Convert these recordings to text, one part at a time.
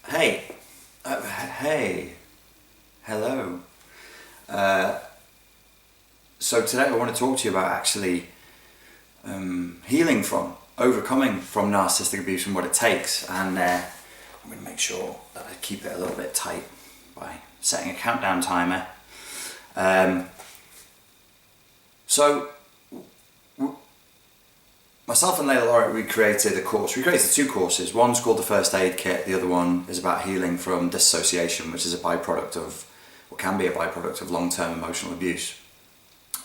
Hey, hey, hello. So today I want to talk to you about actually healing from, overcoming from narcissistic abuse and what it takes. And I'm going to make sure that I keep it a little bit tight by setting a countdown timer. So myself and Layla Laurie, we created a course. We created two courses. One's called the First Aid Kit. The other one is about healing from dissociation, which is a byproduct of, or can be a byproduct of, long-term emotional abuse.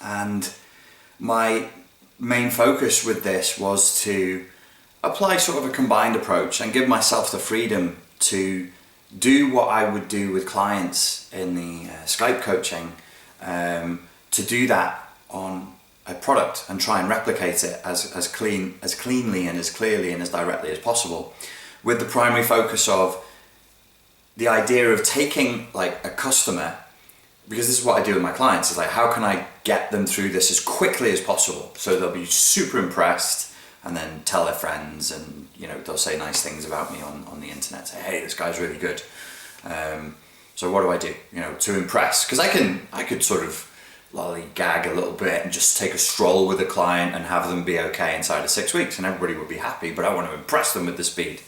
And my main focus with this was to apply sort of a combined approach and give myself the freedom to do what I would do with clients in the Skype coaching, to do that on a product and try and replicate it as cleanly and as clearly and as directly as possible, with the primary focus of the idea of taking like a customer, because this is what I do with my clients, is like, how can I get them through this as quickly as possible so they'll be super impressed and then tell their friends, and they'll say nice things about me on the internet, say, hey, this guy's really good. So what do I do to impress? Because I could sort of lollygag a little bit and just take a stroll with a client and have them be okay inside of 6 weeks and everybody would be happy, but I want to impress them with the speed.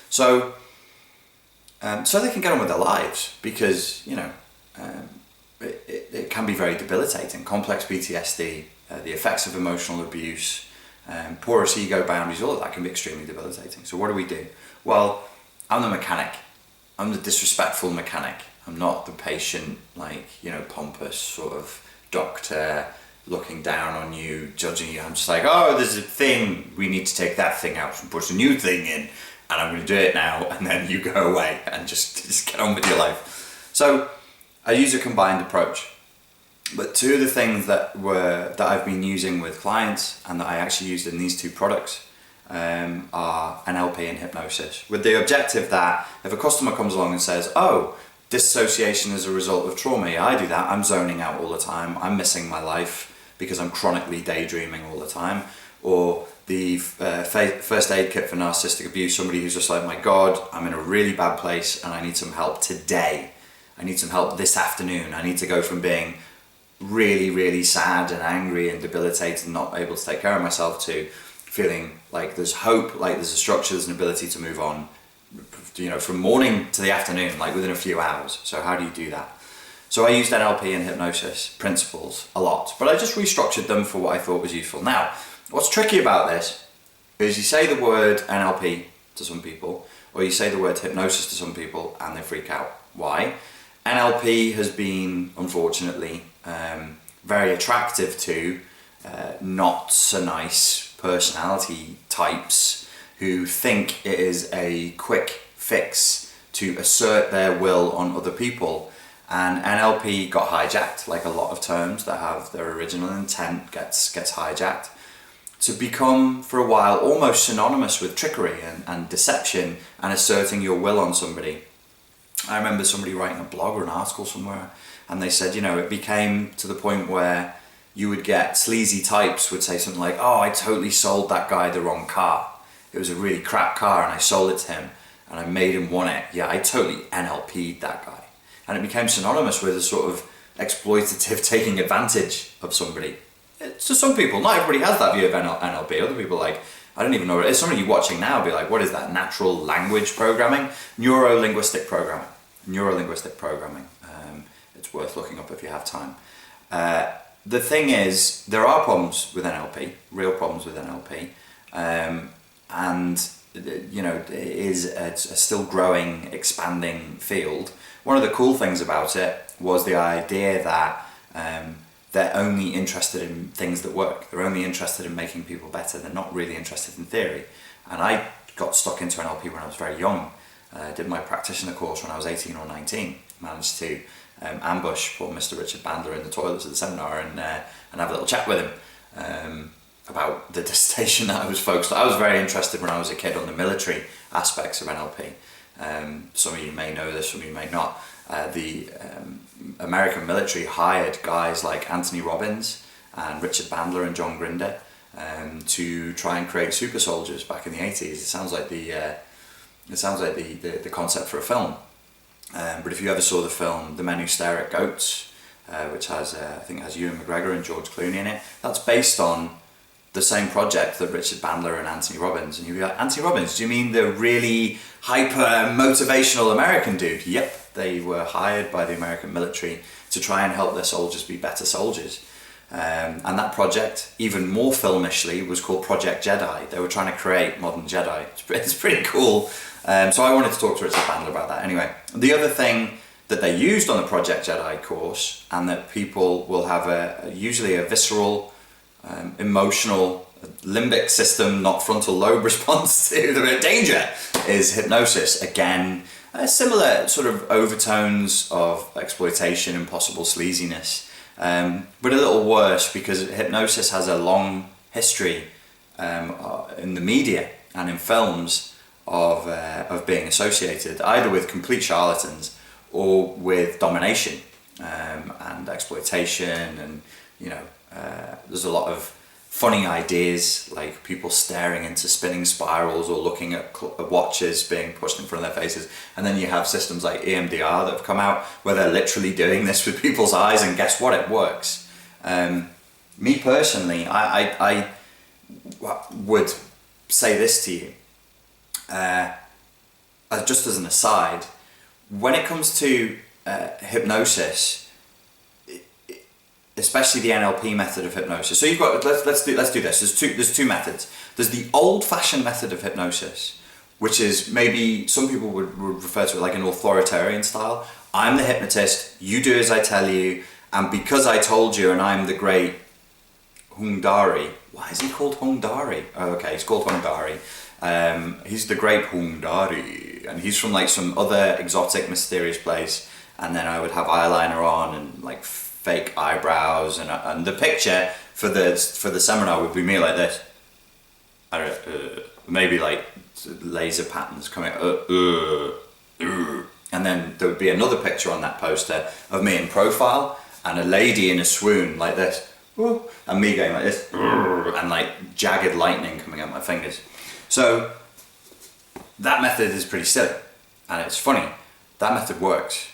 So they can get on with their lives, because it can be very debilitating. Complex PTSD, the effects of emotional abuse, porous ego boundaries, all of that can be extremely debilitating. So what do? Well, I'm the mechanic. I'm the disrespectful mechanic. I'm not the patient, pompous sort of doctor looking down on you, judging you. I'm just like, oh, there's a thing, we need to take that thing out and put a new thing in, and I'm going to do it now, and then you go away and just get on with your life. So I use a combined approach. But two of the things that I've been using with clients and that I actually used in these two products are NLP and hypnosis, with the objective that if a customer comes along and says, oh, dissociation as a result of trauma, yeah, I do that, I'm zoning out all the time, I'm missing my life because I'm chronically daydreaming all the time, or the first aid kit for narcissistic abuse, somebody who's just like, my God, I'm in a really bad place and I need some help today, I need some help this afternoon, I need to go from being really, really sad and angry and debilitated and not able to take care of myself to feeling like there's hope, like there's a structure, there's an ability to move on, from morning to the afternoon, like within a few hours. So how do you do that? So I used NLP and hypnosis principles a lot, but I just restructured them for what I thought was useful. Now, what's tricky about this is you say the word NLP to some people, or you say the word hypnosis to some people, and they freak out. Why? NLP has been, unfortunately, very attractive to not so nice personality types who think it is a quick fix to assert their will on other people. And NLP got hijacked, like a lot of terms that have their original intent gets hijacked, to become for a while almost synonymous with trickery and deception and asserting your will on somebody. I remember somebody writing a blog or an article somewhere, and they said, it became to the point where you would get sleazy types would say something like, oh, I totally sold that guy the wrong car. It was a really crap car and I sold it to him and I made him want it. Yeah, I totally NLP'd that guy. And it became synonymous with a sort of exploitative taking advantage of somebody. To some people, not everybody has that view of NLP. Other people are like, I don't even know what it is. Somebody watching now will be like, what is that? Natural language programming? Neuro-linguistic programming. It's worth looking up if you have time. The thing is, there are problems with NLP, real problems with NLP, and it is a still growing, expanding field. One of the cool things about it was the idea that they're only interested in things that work. They're only interested in making people better. They're not really interested in theory. And I got stuck into NLP when I was very young. I did my practitioner course when I was 18 or 19. Managed to ambush poor Mr. Richard Bandler in the toilets of the seminar and have a little chat with him about the dissertation that I was focused on. I was very interested when I was a kid on the military aspects of NLP. Some of you may know this, some of you may not. The American military hired guys like Anthony Robbins and Richard Bandler and John Grinder to try and create super soldiers back in the 80s. It sounds like the It sounds like the concept for a film. But if you ever saw the film The Men Who Stare at Goats, which has, I think has Ewan McGregor and George Clooney in it, that's based on the same project that Richard Bandler and Anthony Robbins. And you'd be like, Anthony Robbins, do you mean the really hyper motivational American dude? Yep, they were hired by the American military to try and help their soldiers be better soldiers. And that project, even more filmishly, was called Project Jedi. They were trying to create modern Jedi. It's pretty cool. So I wanted to talk to Richard Bandler about that. Anyway, the other thing that they used on the Project Jedi course, and that people will have usually a visceral, emotional, limbic system, not frontal lobe response to the danger, is hypnosis. Again, similar sort of overtones of exploitation and possible sleaziness, but a little worse because hypnosis has a long history in the media and in films of being associated either with complete charlatans or with domination and exploitation, and there's a lot of funny ideas like people staring into spinning spirals or looking at watches being pushed in front of their faces, and then you have systems like EMDR that have come out where they're literally doing this with people's eyes, and guess what, it works. Me personally, I would say this to you, just as an aside, when it comes to hypnosis, especially the NLP method of hypnosis. So you've got, let's do this. There's two methods. There's the old-fashioned method of hypnosis, which is maybe some people would refer to it like an authoritarian style. I'm the hypnotist, you do as I tell you, and because I told you and I'm the great Hungdari. Why is he called Hungdari? Oh, okay, he's called Hungdari. He's the great Hungdari, and he's from like some other exotic, mysterious place, and then I would have eyeliner on and like fake eyebrows, and the picture for the seminar would be me like this. Maybe like laser patterns coming and then there would be another picture on that poster of me in profile and a lady in a swoon like this, and me going like this, and like jagged lightning coming out my fingers. So that method is pretty silly and it's funny. That method works.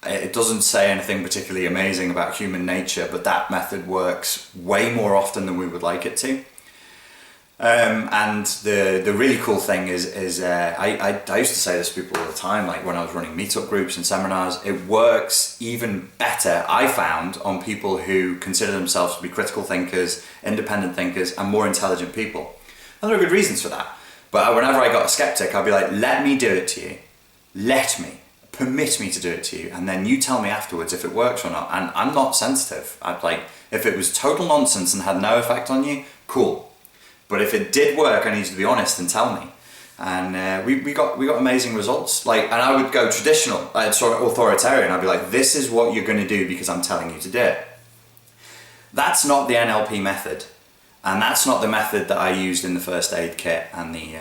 It doesn't say anything particularly amazing about human nature, but that method works way more often than we would like it to. And the really cool thing is I used to say this to people all the time, like when I was running meetup groups and seminars, it works even better, I found, on people who consider themselves to be critical thinkers, independent thinkers, and more intelligent people. And there are good reasons for that. But whenever I got a skeptic, I'd be like, let me do it to you. Permit me to do it to you, and then you tell me afterwards if it works or not. And I'm not sensitive. I'd like, if it was total nonsense and had no effect on you, cool. But if it did work, I need you to be honest and tell me. And we got amazing results. Like, and I would go traditional, sort of authoritarian. I'd be like, this is what you're going to do because I'm telling you to do it. That's not the NLP method, and that's not the method that I used in the first aid kit and the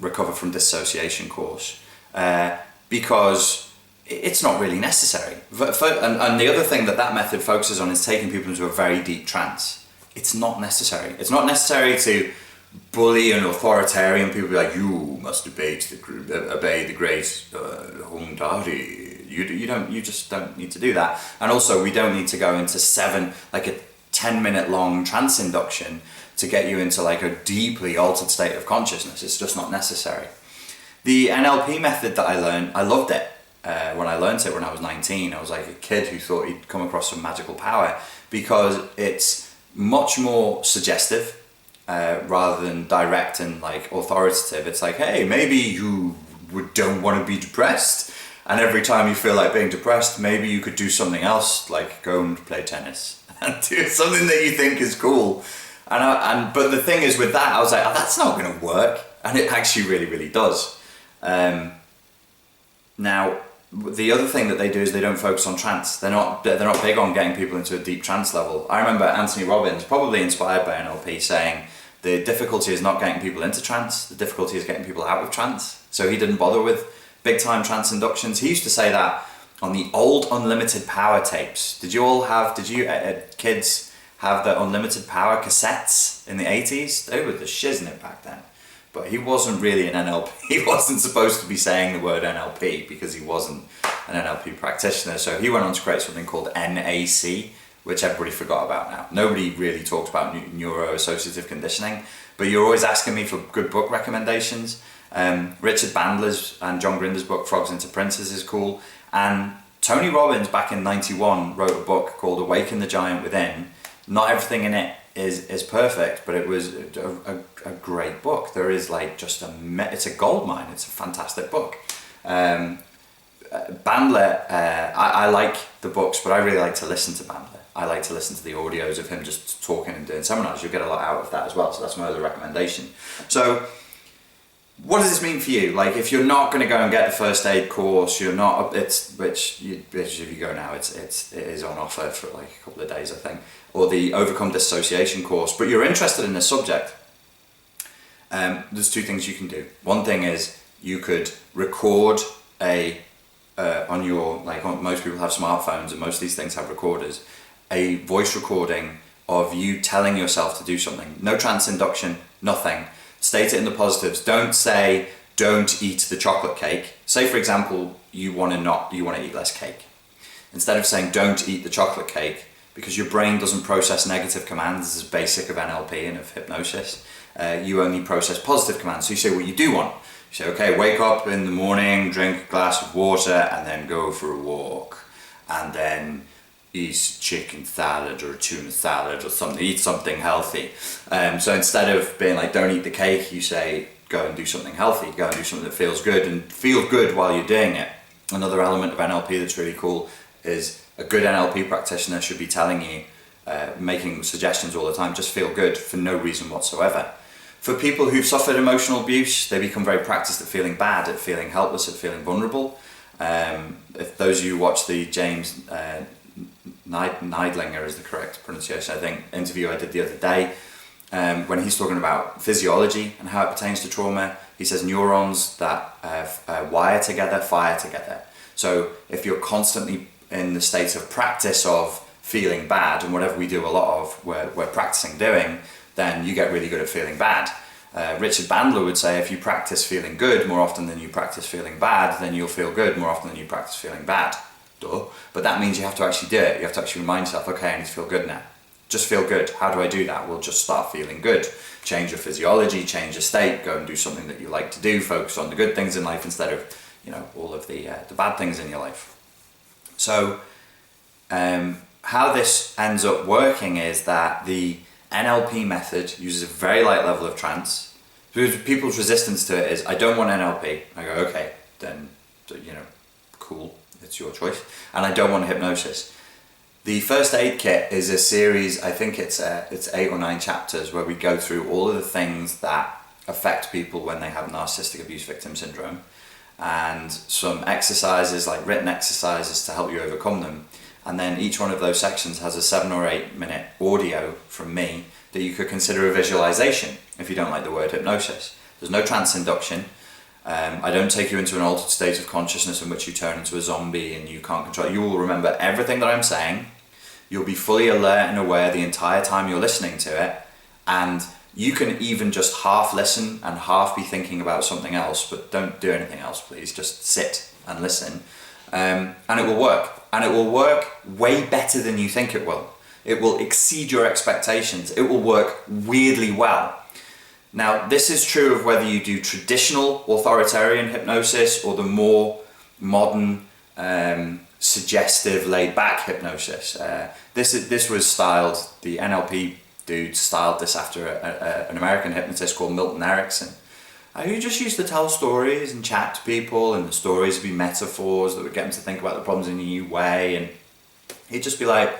recover from dissociation course. Because it's not really necessary. And the other thing that method focuses on is taking people into a very deep trance. It's not necessary. It's not necessary to bully an authoritarian. People be like, you must obey the great Hungdari. You just don't need to do that. And also, we don't need to go into a 10-minute long trance induction to get you into like a deeply altered state of consciousness. It's just not necessary. The NLP method that I learned, I loved it. When I learned it when I was 19, I was like a kid who thought he'd come across some magical power, because it's much more suggestive rather than direct and like authoritative. It's like, hey, maybe you don't want to be depressed, and every time you feel like being depressed, maybe you could do something else, like go and play tennis and do something that you think is cool. But the thing is with that, I was like, oh, that's not going to work, and it actually really, really does. Now, the other thing that they do is they don't focus on trance. They're not big on getting people into a deep trance level. I remember Anthony Robbins, probably inspired by NLP, saying the difficulty is not getting people into trance, the difficulty is getting people out of trance. So he didn't bother with big time trance inductions. He used to say that on the old Unlimited Power tapes. Did you kids have the Unlimited Power cassettes in the 80s? They were the shiznit back then. but he wasn't really an NLP. He wasn't supposed to be saying the word NLP because he wasn't an NLP practitioner. So he went on to create something called NAC, which everybody forgot about now. Nobody really talks about neuro-associative conditioning, but you're always asking me for good book recommendations. Richard Bandler's and John Grinder's book, Frogs into Princes, is cool. And Tony Robbins, back in '91, wrote a book called Awaken the Giant Within. Not everything in it is perfect, but it was a great book. There is like just it's a gold mine. It's a fantastic book. Bandler, I like the books, but I really like to listen to Bandler. I like to listen to the audios of him just talking and doing seminars. You'll get a lot out of that as well, so that's my other recommendation. So what does this mean for you? Like, if you're not going to go and get the first aid course, you're not, which if you go now, it is on offer for like a couple of days, I think, or the Overcome Dissociation course, but you're interested in this subject, there's two things you can do. One thing is you could record on your, most people have smartphones and most of these things have recorders, a voice recording of you telling yourself to do something. No trance induction, nothing. State it in the positives. Don't say, don't eat the chocolate cake. Say, for example, you want to eat less cake. Instead of saying, don't eat the chocolate cake, because your brain doesn't process negative commands, this is basic of NLP and of hypnosis, you only process positive commands. So you say what you do want. You say, okay, wake up in the morning, drink a glass of water, and then go for a walk. And then eat chicken salad or tuna salad or something, eat something healthy. So instead of being like, don't eat the cake, you say, go and do something healthy, go and do something that feels good, and feel good while you're doing it. Another element of NLP that's really cool is a good NLP practitioner should be telling you, making suggestions all the time, just feel good for no reason whatsoever. For people who've suffered emotional abuse, they become very practiced at feeling bad, at feeling helpless, at feeling vulnerable. If those of you who watch the James Neidlinger is the correct pronunciation, I think, interview I did the other day, when he's talking about physiology and how it pertains to trauma, he says neurons that wire together, fire together. So if you're constantly in the state of practice of feeling bad, and whatever we do a lot of, we're practicing doing, then you get really good at feeling bad. Richard Bandler would say if you practice feeling good more often than you practice feeling bad, then you'll feel good more often than you practice feeling bad. Duh. But that means you have to actually do it. You have to actually remind yourself, okay, I need to feel good now. Just feel good. How do I do that? Well, just start feeling good. Change your physiology, change your state, go and do something that you like to do, focus on the good things in life instead of, all of the bad things in your life. So how this ends up working is that the NLP method uses a very light level of trance. People's resistance to it is, I don't want NLP. I go, okay, then, cool, it's your choice. And I don't want hypnosis. The first aid kit is a series, I think it's 8 or 9 chapters where we go through all of the things that affect people when they have narcissistic abuse victim syndrome, and some exercises, like written exercises to help you overcome them. And then each one of those sections has a 7 or 8 minute audio from me that you could consider a visualization if you don't like the word hypnosis. There's no trance induction. I don't take you into an altered state of consciousness in which you turn into a zombie and you can't control. You will remember everything that I'm saying. You'll be fully alert and aware the entire time you're listening to it. And you can even just half listen and half be thinking about something else, but don't do anything else, please. Just sit and listen. And it will work. And it will work way better than you think it will. It will exceed your expectations. It will work weirdly well. Now, this is true of whether you do traditional authoritarian hypnosis or the more modern, suggestive, laid-back hypnosis. This was styled, the NLP dude styled this after an American hypnotist called Milton Erickson. You just used to tell stories and chat to people, and the stories would be metaphors that would get them to think about the problems in a new way, and he'd just be like,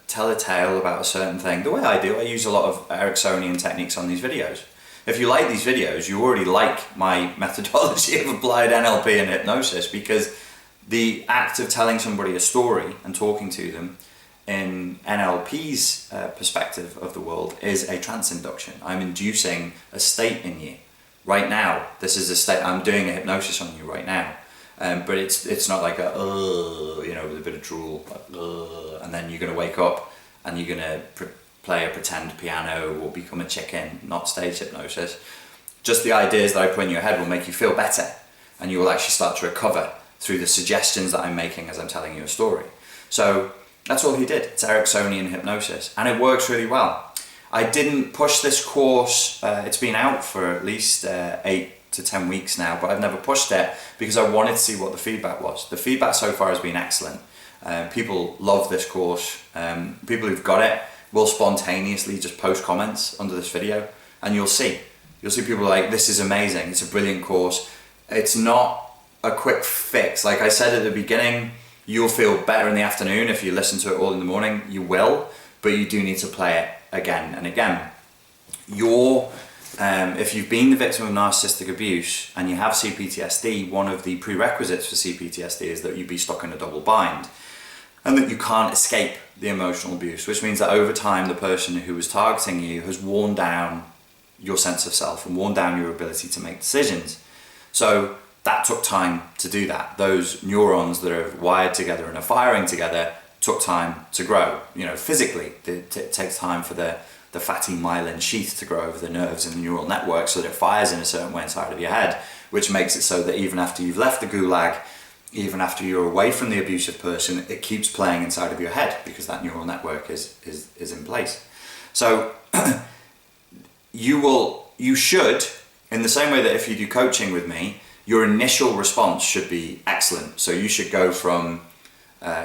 tell a tale about a certain thing. The way I do, I use a lot of Ericksonian techniques on these videos. If you like these videos, you already like my methodology of applied NLP and hypnosis, because the act of telling somebody a story and talking to them in NLP's perspective of the world is a trance induction. I'm inducing a state in you. Right now, this is a state, I'm doing a hypnosis on you right now. But it's not like with a bit of drool, and then you're going to wake up and you're going to play a pretend piano or become a chicken, not stage hypnosis. Just the ideas that I put in your head will make you feel better, and you will actually start to recover through the suggestions that I'm making as I'm telling you a story. So that's all he did. It's Ericksonian hypnosis, and it works really well. I didn't push this course, it's been out for at least 8 to 10 weeks now, but I've never pushed it because I wanted to see what the feedback was. The feedback so far has been excellent. People love this course. People who've got it will spontaneously just post comments under this video, and you'll see people like, this is amazing, it's a brilliant course. It's not a quick fix. Like I said at the beginning, you'll feel better in the afternoon if you listen to it all in the morning. You will, but you do need to play it again and again. If you've been the victim of narcissistic abuse and you have CPTSD, one of the prerequisites for CPTSD is that you be stuck in a double bind and that you can't escape the emotional abuse, which means that over time the person who was targeting you has worn down your sense of self and worn down your ability to make decisions. So that took time to do that. Those neurons that are wired together and are firing together took time to grow. Physically, it takes time for the fatty myelin sheath to grow over the nerves and the neural network so that it fires in a certain way inside of your head, which makes it so that even after you've left the gulag, even after you're away from the abusive person, it keeps playing inside of your head because that neural network is in place. So you should, in the same way that if you do coaching with me, your initial response should be excellent. So you should go from,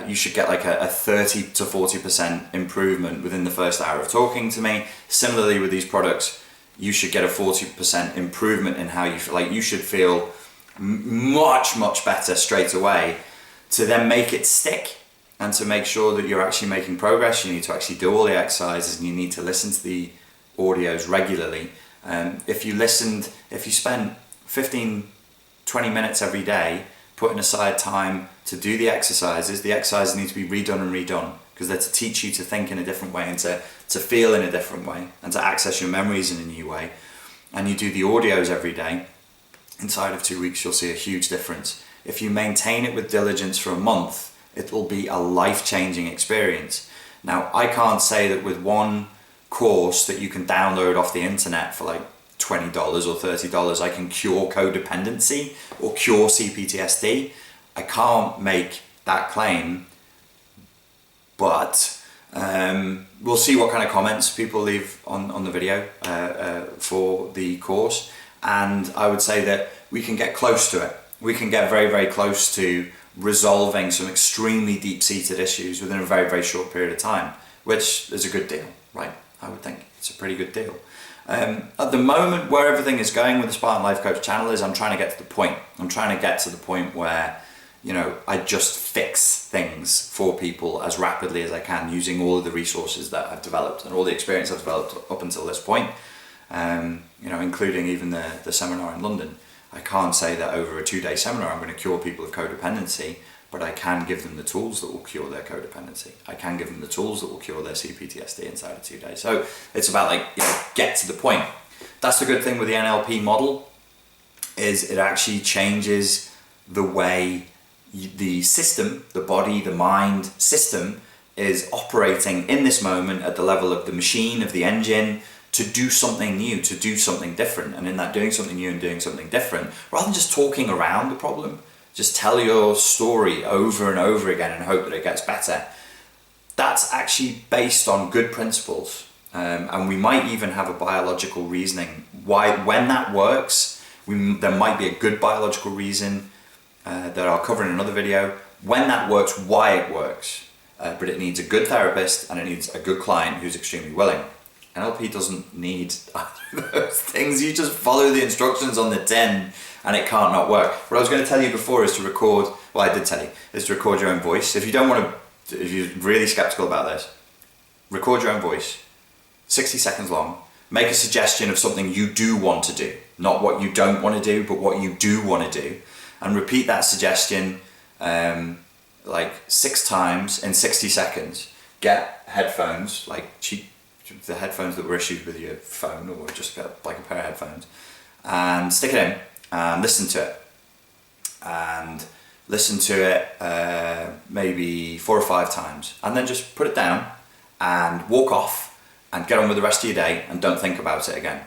you should get like a 30 to 40% improvement within the first hour of talking to me. Similarly with these products, you should get a 40% improvement in how you feel. Like you should feel much better straight away. To then make it stick and to make sure that you're actually making progress, you need to actually do all the exercises and you need to listen to the audios regularly. If you spend 15-20 minutes every day putting aside time to do the exercises need to be redone and redone because they're to teach you to think in a different way and to feel in a different way and to access your memories in a new way. And you do the audios every day, inside of 2 weeks you'll see a huge difference. If you maintain it with diligence for a month, it will be a life-changing experience. Now, I can't say that with one course that you can download off the internet for like $20 or $30 I can cure codependency or cure CPTSD. I can't make that claim, but we'll see what kind of comments people leave on the video for the course, and I would say that we can get close to it. We can get very close to resolving some extremely deep-seated issues within a very short period of time, which is a good deal, right? I would think it's a pretty good deal. At the moment, where everything is going with the Spartan Life Coach channel is I'm trying to get to the point. I'm trying to get to the point where, I just fix things for people as rapidly as I can using all of the resources that I've developed and all the experience I've developed up until this point, including even the seminar in London. I can't say that over a 2-day seminar I'm going to cure people of codependency, but I can give them the tools that will cure their codependency. I can give them the tools that will cure their CPTSD inside of 2 days. So it's about get to the point. That's the good thing with the NLP model, is it actually changes the way the system, the body, the mind system is operating in this moment at the level of the machine, of the engine, to do something new, to do something different. And in that doing something new and doing something different, rather than just talking around the problem, just tell your story over and over again and hope that it gets better. That's actually based on good principles. And we might even have a biological reasoning why, when that works, there might be a good biological reason that I'll cover in another video. When that works, why it works. But it needs a good therapist and it needs a good client who's extremely willing. NLP doesn't need those things. You just follow the instructions on the tin and it can't not work. What I was going to tell you before is to record, well I did tell you, is to record your own voice. If you don't want to, if you're really skeptical about this, record your own voice, 60 seconds long, make a suggestion of something you do want to do, not what you don't want to do, but what you do want to do, and repeat that suggestion like 6 times in 60 seconds. Get headphones, like the headphones that were issued with your phone, or just get like a pair of headphones, and stick it in and listen to it. And listen to it maybe 4 or 5 times, and then just put it down and walk off and get on with the rest of your day and don't think about it again.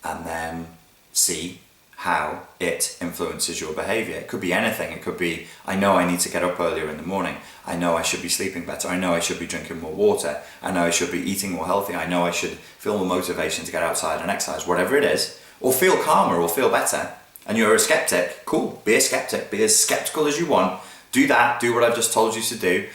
And then see how it influences your behavior. It could be anything. It could be, I know I need to get up earlier in the morning. I know I should be sleeping better. I know I should be drinking more water. I know I should be eating more healthy. I know I should feel more motivation to get outside and exercise, whatever it is, or feel calmer or feel better. And you're a skeptic, cool, be a skeptic, be as skeptical as you want. Do that, do what I've just told you to do.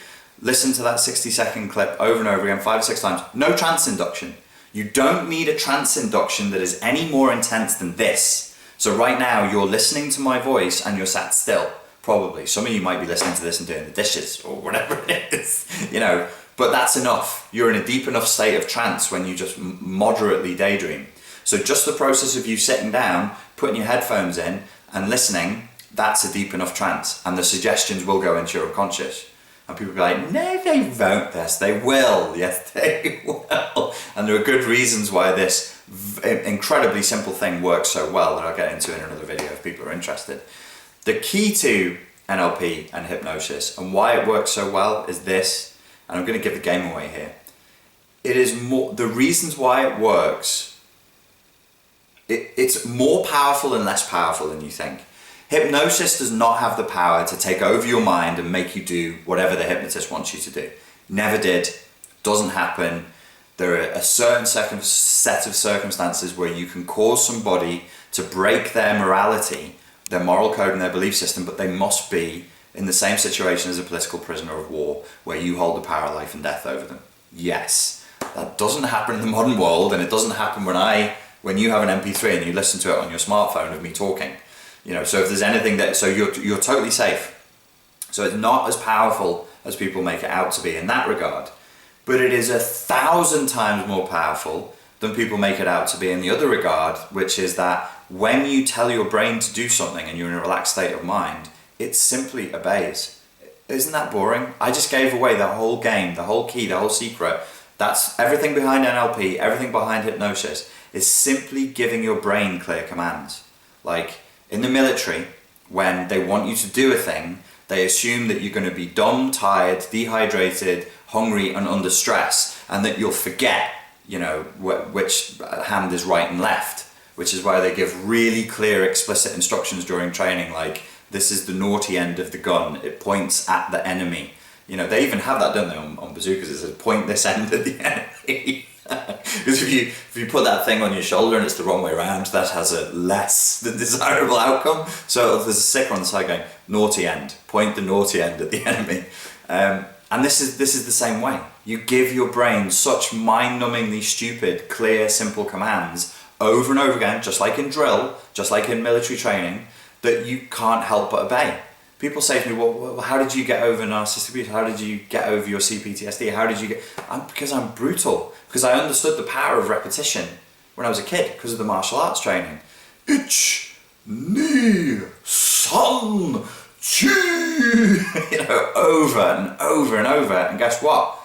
Listen to that 60-second clip over and over again, 5 or 6 times. No trance induction. You don't need a trance induction that is any more intense than this. So right now you're listening to my voice and you're sat still, probably. Some of you might be listening to this and doing the dishes or whatever it is, you know, but that's enough. You're in a deep enough state of trance when you just moderately daydream. So just the process of you sitting down, putting your headphones in and listening, that's a deep enough trance, and the suggestions will go into your unconscious. And people will be like, no, they won't. Yes, they will. Yes, they will. And there are good reasons why this incredibly simple thing works so well that I'll get into in another video if people are interested. The key to NLP and hypnosis and why it works so well is this, and I'm going to give the game away here. It is more, the reasons why it works, it's more powerful and less powerful than you think. Hypnosis does not have the power to take over your mind and make you do whatever the hypnotist wants you to do. Never did, doesn't happen. There are a certain set of circumstances where you can cause somebody to break their morality, their moral code and their belief system, but they must be in the same situation as a political prisoner of war where you hold the power of life and death over them. Yes, that doesn't happen in the modern world, and it doesn't happen when you have an MP3 and you listen to it on your smartphone of me talking. You know, so if there's anything so you're totally safe. So it's not as powerful as people make it out to be in that regard, but it is 1,000 times more powerful than people make it out to be in the other regard, which is that when you tell your brain to do something and you're in a relaxed state of mind, it simply obeys. Isn't that boring? I just gave away the whole game, the whole key, the whole secret. That's everything behind NLP, everything behind hypnosis, is simply giving your brain clear commands. Like, in the military, when they want you to do a thing, they assume that you're going to be dumb, tired, dehydrated, hungry and under stress, and that you'll forget, you know, which hand is right and left, which is why they give really clear, explicit instructions during training, like, this is the naughty end of the gun, it points at the enemy. You know, they even have that, don't they, on bazookas, it says, point this end at the enemy. Because if you put that thing on your shoulder and it's the wrong way around, that has a less than desirable outcome. So there's a sticker on the side going, naughty end, point the naughty end at the enemy. And this is the same way. You give your brain such mind-numbingly stupid, clear, simple commands over and over again, just like in drill, just like in military training, that you can't help but obey. People say to me, well, how did you get over narcissistic abuse? How did you get over your CPTSD? How did you get... Because I'm brutal. Because I understood the power of repetition when I was a kid because of the martial arts training. Ich, ni, san, chi. You know, over and over and over. And guess what?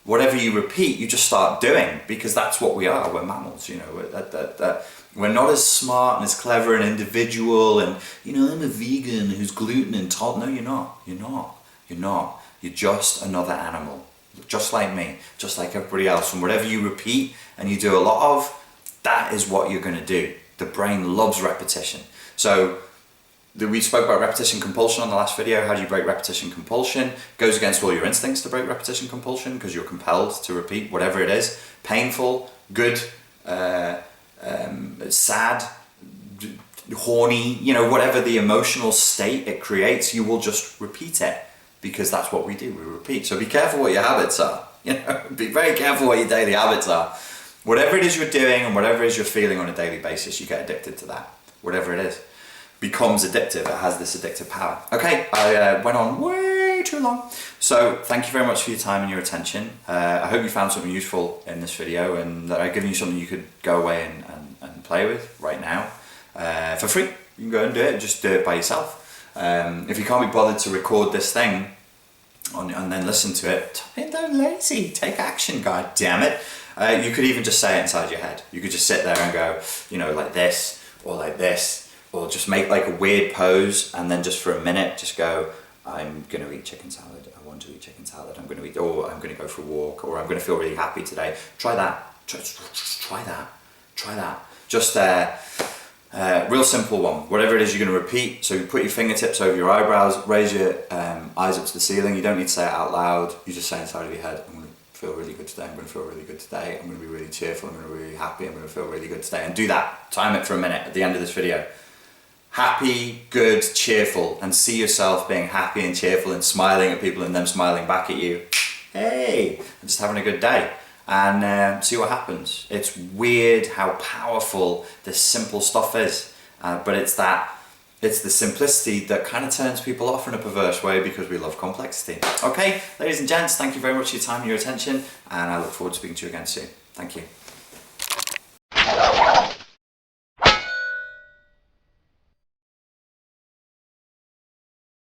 Whatever you repeat, you just start doing, because that's what we are. We're mammals, you know. We're not as smart and as clever and individual and, you know, I'm a vegan who's gluten intolerant. No, you're not. You're not. You're not. You're just another animal. Just like me. Just like everybody else. And whatever you repeat and you do a lot of, that is what you're going to do. The brain loves repetition. So we spoke about repetition compulsion on the last video. How do you break repetition compulsion? Goes against all your instincts to break repetition compulsion because you're compelled to repeat whatever it is. Painful, good, sad, horny, you know, whatever the emotional state it creates, you will just repeat it because that's what we do, we repeat. So be careful what your habits are, you know, be very careful what your daily habits are. Whatever it is you're doing and whatever it is you're feeling on a daily basis, you get addicted to that. Whatever it is becomes addictive, it has this addictive power. Okay, I went on way too long. So thank you very much for your time and your attention. I hope you found something useful in this video and that I've given you something you could go away and play with right now for free. You can go and do it, just do it by yourself. If you can't be bothered to record this thing and then listen to it, don't lazy, take action, god damn it. You could even just say it inside your head. You could just sit there and go, you know, like this, or just make like a weird pose and then just for a minute just go, I'm going to eat chicken salad, I want to eat chicken salad, I'm going to eat, or I'm going to go for a walk, or I'm going to feel really happy today. Try that. Try that. Just Real simple one. Whatever it is you're going to repeat. So you put your fingertips over your eyebrows, raise your eyes up to the ceiling. You don't need to say it out loud. You just say inside of your head, I'm going to feel really good today. I'm going to feel really good today. I'm going to be really cheerful. I'm going to be really happy. I'm going to feel really good today. And do that. Time it for a minute at the end of this video. Happy, good, cheerful. And see yourself being happy and cheerful and smiling at people and them smiling back at you. Hey, and just having a good day. And see what happens. It's weird how powerful this simple stuff is, but it's the simplicity that kind of turns people off in a perverse way because we love complexity. Okay, ladies and gents, thank you very much for your time and your attention, and I look forward to speaking to you again soon. Thank you.